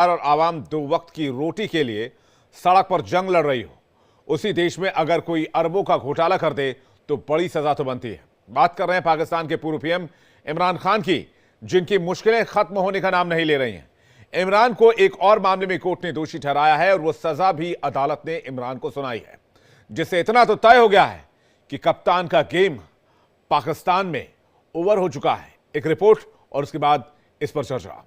और आवाम दो वक्त की रोटी के लिए सड़क पर जंग लड़ रही हो, उसी देश में अगर कोई अरबों का घोटाला कर दे तो बड़ी सजा तो बनती है। बात कर रहे हैं पाकिस्तान के पूर्व पीएम इमरान खान की, जिनकी मुश्किलें खत्म होने का नाम नहीं ले रही हैं। इमरान को एक और मामले में कोर्ट ने दोषी ठहराया है और वो सजा भी अदालत ने इमरान को सुनाई है, जिससे इतना तो तय हो गया है कि कप्तान का गेम पाकिस्तान में ओवर हो चुका है। एक रिपोर्ट और उसके बाद इस पर चर्चा।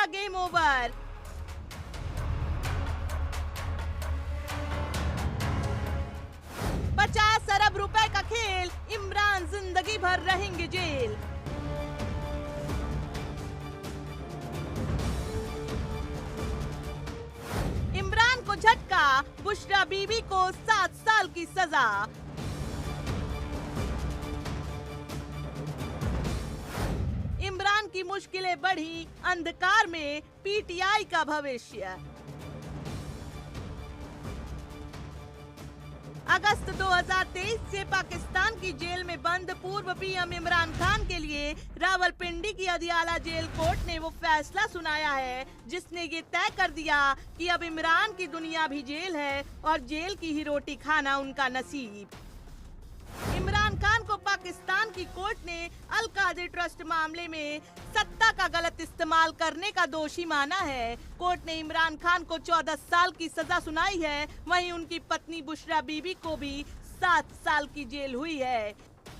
Game over. $50 अरब रुपए का खेल, इमरान जिंदगी भर रहेंगे जेल। इमरान को झटका, बुशरा बीबी को 7 साल की सजा। इमरान की मुश्किलें बढ़ी, अंधकार में पीटीआई का भविष्य। अगस्त 2023 से पाकिस्तान की जेल में बंद पूर्व पीएम इमरान खान के लिए रावलपिंडी की अदियाला जेल कोर्ट ने वो फैसला सुनाया है जिसने ये तय कर दिया कि अब इमरान की दुनिया भी जेल है और जेल की ही रोटी खाना उनका नसीब। इमरान खान को पाकिस्तान की कोर्ट ने अल कादिर ट्रस्ट मामले में सत्ता का गलत इस्तेमाल करने का दोषी माना है। कोर्ट ने इमरान खान को 14 साल की सजा सुनाई है, वहीं उनकी पत्नी बुशरा बीबी को भी 7 साल की जेल हुई है।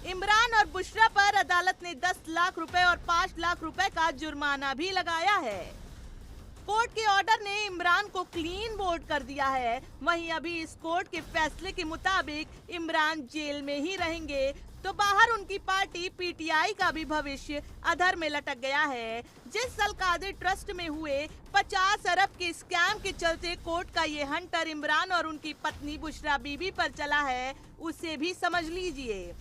इमरान और बुशरा पर अदालत ने 10 लाख रुपए और 5 लाख रुपए का जुर्माना भी लगाया है। कोर्ट के ऑर्डर ने इमरान को क्लीन बोल्ड कर दिया है। वहीं अभी इस कोर्ट के फैसले के मुताबिक इमरान जेल में ही रहेंगे तो बाहर उनकी पार्टी पीटीआई का भी भविष्य अधर में लटक गया है। जिस अल कादिर ट्रस्ट में हुए 50 अरब के स्कैम के चलते कोर्ट का ये हंटर इमरान और उनकी पत्नी बुशरा बीबी पर चला है, उसे भी समझ लीजिए।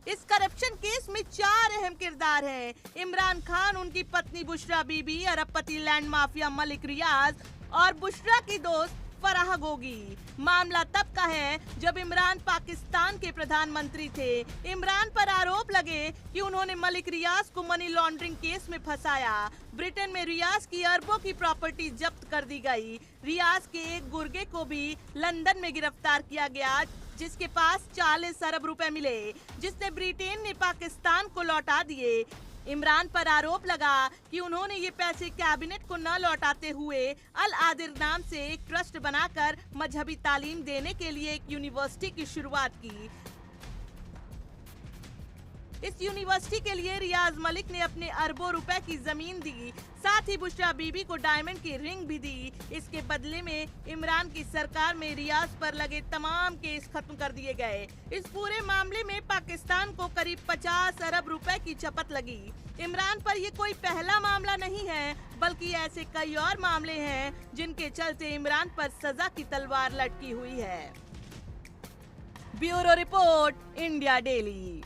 इस करप्शन केस में 4 अहम किरदार हैं। इमरान खान, उनकी पत्नी बुशरा बीबी, अरबपति लैंड माफिया मलिक रियाज और बुशरा की दोस्त फराह गोगी। मामला तब का है जब इमरान पाकिस्तान के प्रधानमंत्री थे। इमरान पर आरोप लगे कि उन्होंने मलिक रियाज को मनी लॉन्ड्रिंग केस में फंसाया। ब्रिटेन में रियाज की अरबों की प्रॉपर्टी जब्त कर दी गई। रियाज के एक गुर्गे को भी लंदन में गिरफ्तार किया गया, जिसके पास 40 अरब रुपए मिले, जिसने ब्रिटेन ने पाकिस्तान को लौटा दिए। इमरान पर आरोप लगा कि उन्होंने ये पैसे कैबिनेट को न लौटाते हुए अल आदिर नाम से एक ट्रस्ट बनाकर मजहबी तालीम देने के लिए एक यूनिवर्सिटी की शुरुआत की। इस यूनिवर्सिटी के लिए रियाज मलिक ने अपने अरबों रुपए की जमीन दी, साथ ही बुशरा बीबी को डायमंड की रिंग भी दी। इसके बदले में इमरान की सरकार में रियाज पर लगे तमाम केस खत्म कर दिए गए। इस पूरे मामले में पाकिस्तान को करीब 50 अरब रुपए की चपत लगी। इमरान पर ये कोई पहला मामला नहीं है, बल्कि ऐसे कई और मामले हैं जिनके चलते इमरान पर सजा की तलवार लटकी हुई है। Bureau report, India daily.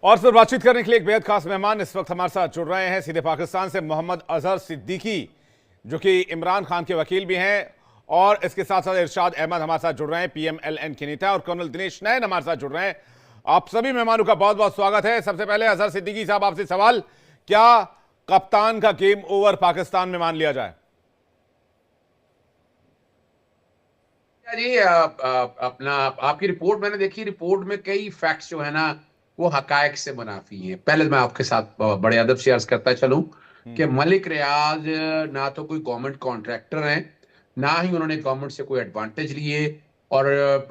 और फिर बातचीत करने के लिए एक बेहद खास मेहमान इस वक्त हमारे साथ जुड़ रहे हैं सीधे पाकिस्तान से, मोहम्मद अजहर सिद्दीकी, जो कि इमरान खान के वकील भी हैं, और इसके साथ साथ इरशाद अहमद हमारे साथ जुड़ रहे हैं, पीएमएलएन के नेता, और कर्नल दिनेश नैन हमारे साथ जुड़ रहे हैं। आप सभी मेहमानों का बहुत बहुत स्वागत है। सबसे पहले अजहर सिद्दीकी साहब, आपसे सवाल, क्या कप्तान का गेम ओवर पाकिस्तान में मान लिया जाए? जी अपना आपकी रिपोर्ट मैंने देखी। रिपोर्ट में कई फैक्ट्स जो है ना वो हकायक से मुनाफी हैं। पहले मैं आपके साथ बड़े अदब से अर्ज करता चलूं कि मलिक रियाज ना तो कोई गवर्नमेंट कॉन्ट्रैक्टर हैं, ना ही उन्होंने गवर्नमेंट से कोई एडवांटेज लिए, और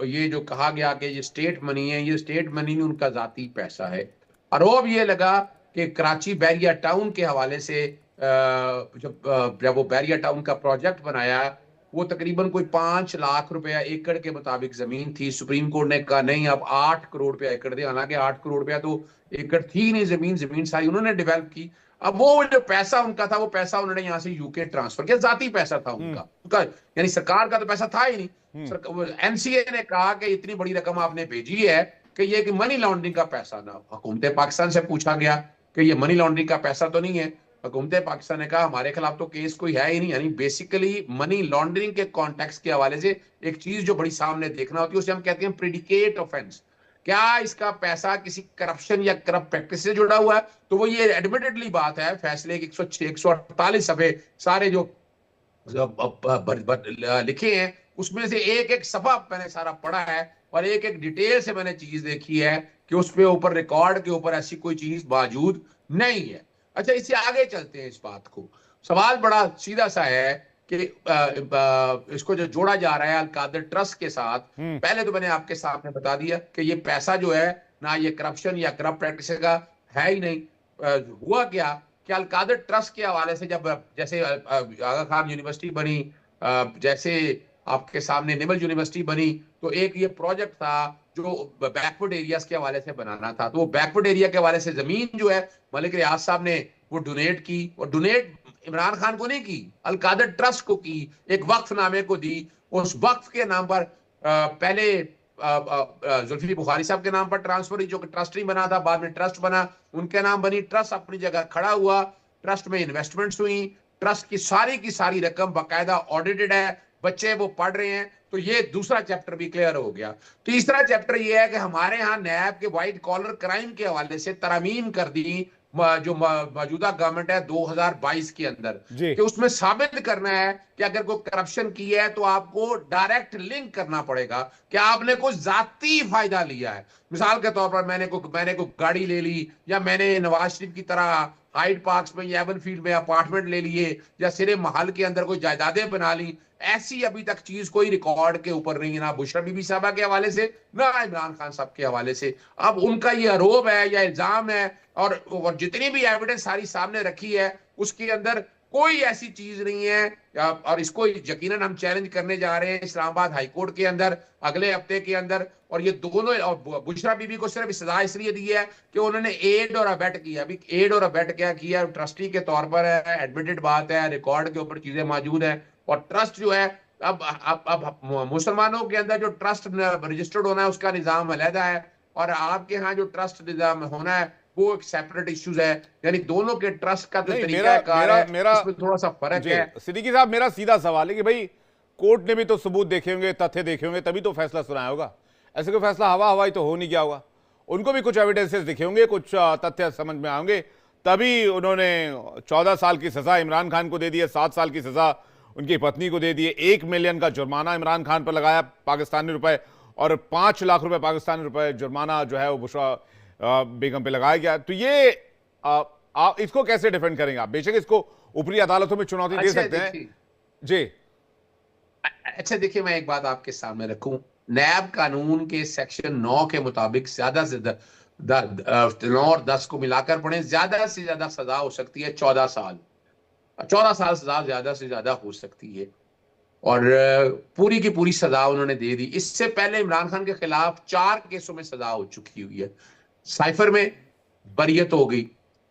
ये जो कहा गया कि ये स्टेट मनी है, ये स्टेट मनी नहीं, उनका जाती पैसा है। आरोप ये लगा कि कराची बैरिया टाउन के हवाले से जब वो बैरिया टाउन का प्रोजेक्ट बनाया, वो तकरीबन कोई 5 लाख रुपया एकड़ के मुताबिक जमीन थी। सुप्रीम कोर्ट ने कहा नहीं, अब 8 करोड़ रुपया एकड़ दे। हालांकि 8 करोड़ रुपया तो एकड़ थी नहीं, जमीन सारी उन्होंने डेवलप की। अब वो जो पैसा उनका था, वो पैसा उन्होंने यहां से यूके ट्रांसफर किया, जाती पैसा था उनका यानी सरकार का तो पैसा था ही नहीं। एनसीए ने कहा कि इतनी बड़ी रकम आपने भेजी है कि ये कि मनी लॉन्ड्रिंग का पैसा ना। हुकूमत पाकिस्तान से पूछा गया कि ये मनी लॉन्ड्रिंग का पैसा तो नहीं है। हुकूमत पाकिस्तान ने कहा हमारे खिलाफ तो केस कोई है ही नहीं। यानी बेसिकली मनी लॉन्ड्रिंग के कॉन्टेक्स्ट के हवाले से एक चीज जो बड़ी सामने देखना होती है उसे हम कहते हैं प्रेडिकेट ऑफेंस। क्या इसका पैसा किसी करप्शन या करप्ट प्रैक्टिस से जुड़ा हुआ है? तो वो ये एडमिटेडली बात है, फैसले के 148 सफे सारे जो लिखे हैं उसमें से एक एक सफा मैंने सारा पढ़ा है और एक एक डिटेल से मैंने चीज देखी है कि उसके ऊपर रिकॉर्ड के ऊपर ऐसी कोई चीज मौजूद नहीं है। अच्छा, इससे आगे चलते हैं। इस बात को सवाल बड़ा सीधा सा है कि इसको जो जोड़ा जा रहा है अल-कादर ट्रस्ट के साथ, पहले तो मैंने आपके सामने बता दिया कि ये पैसा जो है ना ये करप्शन या करप्ट प्रैक्टिस का है ही नहीं। हुआ क्या कि अल-कादर ट्रस्ट के हवाले से जब जैसे आगा खान यूनिवर्सिटी बनी, जैसे आपके सामने निमल यूनिवर्सिटी बनी, तो एक ये प्रोजेक्ट था जो बैकवर्ड एरियाज के हवाले से बनाना था। तो वो बैकवर्ड एरिया के हवाले से जमीन जो है मलिक रियाज साहब ने वो डोनेट की, और डोनेट इमरान खान को नहीं की, अल-कादर ट्रस्ट को की, एक वक्फ नामे को दी। उस वक्फ के नाम पर पहले जुल्फी बुखारी साहब के नाम पर ट्रांसफर हुई, जो कि ट्रस्ट नहीं बना था, बाद में ट्रस्ट बना, उनके नाम बनी। ट्रस्ट अपनी जगह खड़ा हुआ, ट्रस्ट में इन्वेस्टमेंट्स हुई, ट्रस्ट की सारी रकम बाकायदा ऑडिटेड है, बच्चे वो पढ़ रहे हैं। तो ये दूसरा चैप्टर भी क्लियर हो गया। तीसरा चैप्टर ये है कि हमारे यहाँ नैब के व्हाइट कॉलर क्राइम के हवाले से तरमीम कर दी जो मौजूदा गवर्नमेंट है 2022 के अंदर, कि उसमें साबित करना है कि अगर कोई करप्शन की है तो आपको डायरेक्ट लिंक करना पड़ेगा कि आपने कोई जाती फायदा लिया है। मिसाल के तौर पर मैंने कोई गाड़ी ले ली, या मैंने नवाज शरीफ की तरह हाइड पार्क्स में या एवन फील्ड में अपार्टमेंट ले लिए, या सिरे महल के अंदर कोई जायदादें बना ली। ऐसी अभी तक चीज कोई रिकॉर्ड के ऊपर नहीं है, ना बुशरा बीबी साहबा के हवाले से, ना इमरान खान साहब के हवाले से। अब उनका ये आरोप है या इल्जाम है, और जितनी भी एविडेंस सारी सामने रखी है उसके अंदर कोई ऐसी चीज नहीं है। और इसको यकीनन हम चैलेंज करने जा रहे हैं इस्लामाबाद हाई कोर्ट के अंदर अगले हफ्ते के अंदर। और ये दोनों, और बुशरा बीबी को सिर्फ सजा इसलिए दी है कि उन्होंने एड और अबेट किया। अभी एड और अबेट क्या किया, ट्रस्टी के तौर पर है, एडमिटेड बात है, रिकॉर्ड के ऊपर चीजें मौजूद है। और ट्रस्ट जो है, अब मुसलमानों के अंदर जो ट्रस्ट रजिस्टर्ड होना है उसका निजाम अलहदा है, और आपके यहाँ जो ट्रस्ट निजाम होना है वो एक सेपरेट इश्यूज है। यानी दोनों के ट्रस्ट का जो तरीका कार है इसमें थोड़ा सा फर्क है। सिद्दीकी साहब, मेरा सीधा सवाल है कि भाई कोर्ट ने भी तो सबूत देखे होंगे, तथ्य देखे होंगे, तभी तो फैसला सुनाया होगा। ऐसे कोई फैसला हवा हवाई तो हो नहीं गया होगा। उनको भी कुछ एविडेंसेस दिखे होंगे, कुछ तथ्य समझ में आएंगे, तभी उन्होंने 14 साल की सजा इमरान खान को दे दी है, 7 साल की सजा उनकी पत्नी को दे दी है, 1 मिलियन का जुर्माना इमरान खान पर लगाया पाकिस्तानी रुपए, और 5 लाख रुपए पाकिस्तानी रुपए जुर्माना जो है वो बुशरा बेगम पे लगाया गया। तो ये आप इसको कैसे डिफेंड करेंगे? आप बेशक इसको ऊपरी अदालतों में चुनौती दे सकते हैं जी। अच्छा देखिए, मैं एक बात आपके सामने रखूं, नैब कानून के सेक्शन 9 के मुताबिक ज्यादा से 9 और 10 को मिलाकर पढ़े, ज्यादा से ज्यादा सजा हो सकती है 14 साल। 14 साल सजा ज्यादा से ज्यादा हो सकती है, और पूरी की पूरी सजा उन्होंने दे दी। इससे पहले इमरान खान के खिलाफ 4 केसों में सजा हो चुकी हुई है। साइफर में बरियत हो गई,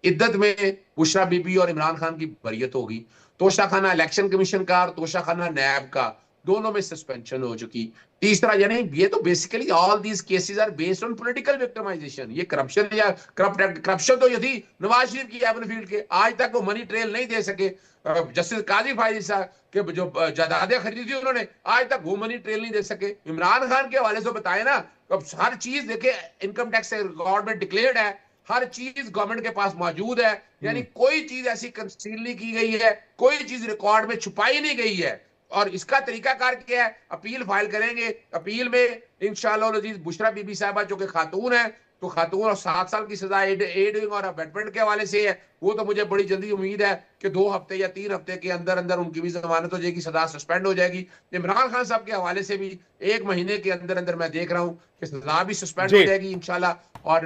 इद्दत में बुशरा बीबी और इमरान खान की बरियत हो गई, तोशाखाना इलेक्शन कमीशन का और तोशाखाना नैब का दोनों में सस्पेंशन हो चुकी। तीसरा, यानी ये तो basically all these cases are based on political victimization. ये करप्शन या करप्शन तो ये थी नवाज शरीफ की एवन फील्ड के, आज तक वो मनी ट्रेल नहीं दे सके। जस्टिस काजी फायजी साहब के जो जायदादें खरीदी थी उन्होंने, आज तक वो मनी ट्रेल नहीं दे सके। इमरान खान के हवाले से बताए ना, अब हर चीज देखे, इनकम टैक्स रिकॉर्ड में डिक्लेयर्ड है, हर चीज गवर्नमेंट के पास मौजूद है। यानी कोई चीज ऐसी कंसील नहीं की गई है, कोई चीज रिकॉर्ड में छुपाई नहीं गई है। और इसका तरीकाकार क्या है? अपील फाइल करेंगे, अपील में इंशाअल्लाह अजीज बुशरा बीबी साहबा जो कि खातून है, तो खातून और 7 साल की सजा एडिंग और अबेटमेंट के हवाले से है, वो तो मुझे बड़ी जल्दी उम्मीद है कि 2 हफ्ते या 3 हफ्ते के अंदर अंदर उनकी भी जमानत हो जाएगी, सजा सस्पेंड हो जाएगी। इमरान खान साहब के हवाले से भी 1 महीने के अंदर अंदर मैं देख रहा हूं कि सजा भी सस्पेंड हो जाएगी इंशाल्लाह। और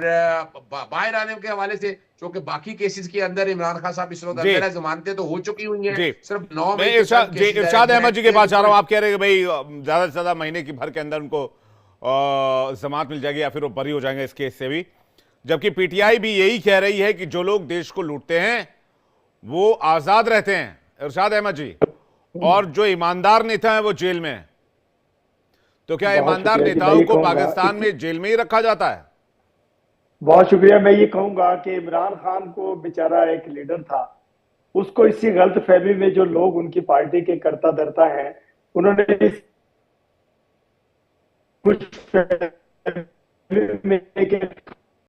बाहर आने के हवाले से, जो कि बाकी केसेस के अंदर इमरान खान साहब इस वक्त अंदर जमानतें तो हो चुकी हुई हैं, सिर्फ 9 में। इरशाद अहमद जी के पास जा रहा हूं। आप कह रहे हैं कि भाई ज्यादा से ज्यादा महीने की भर के अंदर उनको जमानत मिल जाएगी या फिर वो बरी हो जाएंगे इस केस से भी, जबकि पीटीआई भी यही कह रही है कि जो लोग देश को लूटते हैं वो आजाद रहते हैं इरशाद अहमद जी, और जो ईमानदार नेता है वो जेल में है। तो क्या बहुत ईमानदार शुक्रिया जी, मैं नेताओं ये को कहूंगा पाकिस्तान में जेल में ही रखा जाता है? बहुत शुक्रिया। मैं ये कहूंगा कि इमरान खान को बेचारा एक लीडर था, उसको इसी गलत फहमी में जो लोग उनकी पार्टी के करता धरता हैं, उन्होंने इस कुछ फहमी में